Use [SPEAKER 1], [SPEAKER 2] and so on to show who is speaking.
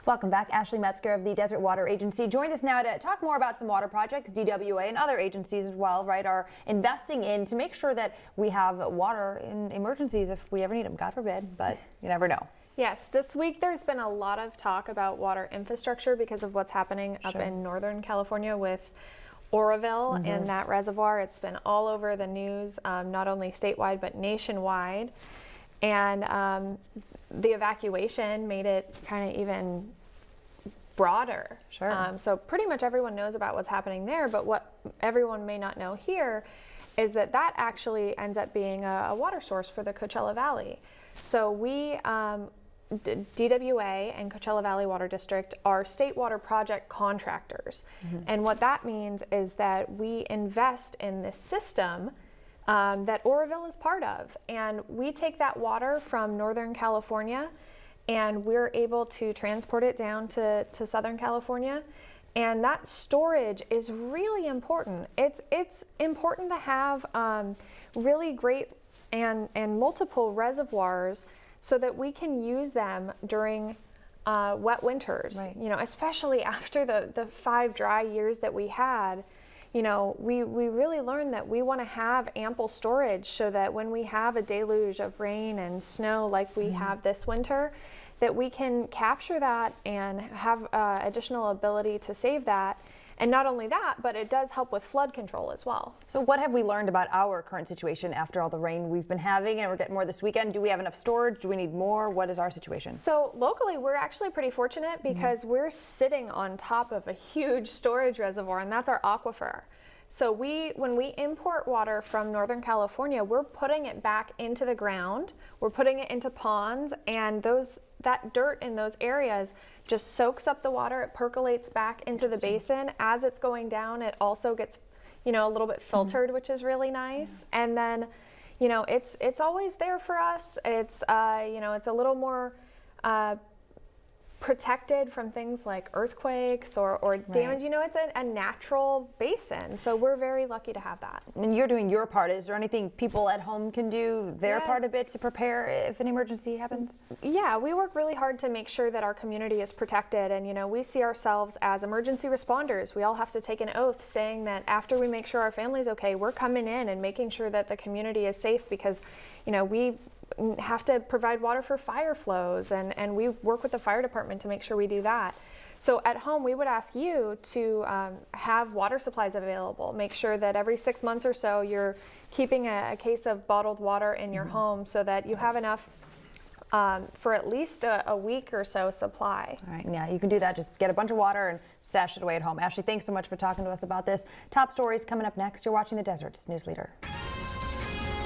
[SPEAKER 1] Welcome back. Ashley Metzger of the Desert Water Agency joined us now to talk more about some water projects DWA and other agencies as well, right, are investing in to make sure that we have water in emergencies if we ever need them. God forbid, but you never know.
[SPEAKER 2] Yes, this week there's been a lot of talk about water infrastructure because of what's happening up in Northern California with Oroville and that reservoir. It's been all over the news, not only statewide but nationwide. And the evacuation made it kind of even broader. So pretty much everyone knows about what's happening there, but what everyone may not know here is that that actually ends up being a water source for the Coachella Valley. So we, DWA and Coachella Valley Water District are state water project contractors. And what that means is that we invest in this system that Oroville is part of. And we take that water from Northern California and we're able to transport it down to Southern California. And that storage is really important. It's important to have really great and multiple reservoirs so that we can use them during wet winters. You know, especially after the 5 dry years that we had. You know, we really learned that we want to have ample storage so that when we have a deluge of rain and snow like we have this winter, that we can capture that and have additional ability to save that. And not only that, but it does help with flood control as well.
[SPEAKER 1] So what have we learned about our current situation after all the rain we've been having, and we're getting more this weekend? Do we have enough storage? Do we need more? What is our situation?
[SPEAKER 2] So locally, we're actually pretty fortunate because we're sitting on top of a huge storage reservoir, and that's our aquifer. So when we import water from Northern California, we're putting it back into the ground, we're putting it into ponds, and that dirt in those areas just soaks up the water, it percolates back into the basin. As it's going down, it also gets, you know, a little bit filtered, which is really nice. And then, you know, it's always there for us. It's, you know, it's a little more protected from things like earthquakes or damage. You know, it's a natural basin, so we're very lucky to have that.
[SPEAKER 1] And you're doing your part. Is there anything people at home can do their part of it to prepare if an emergency happens?
[SPEAKER 2] Yeah, we work really hard to make sure that our community is protected, and you know, we see ourselves as emergency responders. We all have to take an oath saying that after we make sure our family's okay, we're coming in and making sure that the community is safe, because you know, we have to provide water for fire flows, and we work with the fire department to make sure we do that. So at home, we would ask you to have water supplies available. Make sure that every 6 months or so you're keeping a case of bottled water in your home so that you have enough for at least a week or so supply.
[SPEAKER 1] All right, yeah, you can do that. Just get a bunch of water and stash it away at home. Ashley, thanks so much for talking to us about this. Top stories coming up next. You're watching the Desert's News Leader.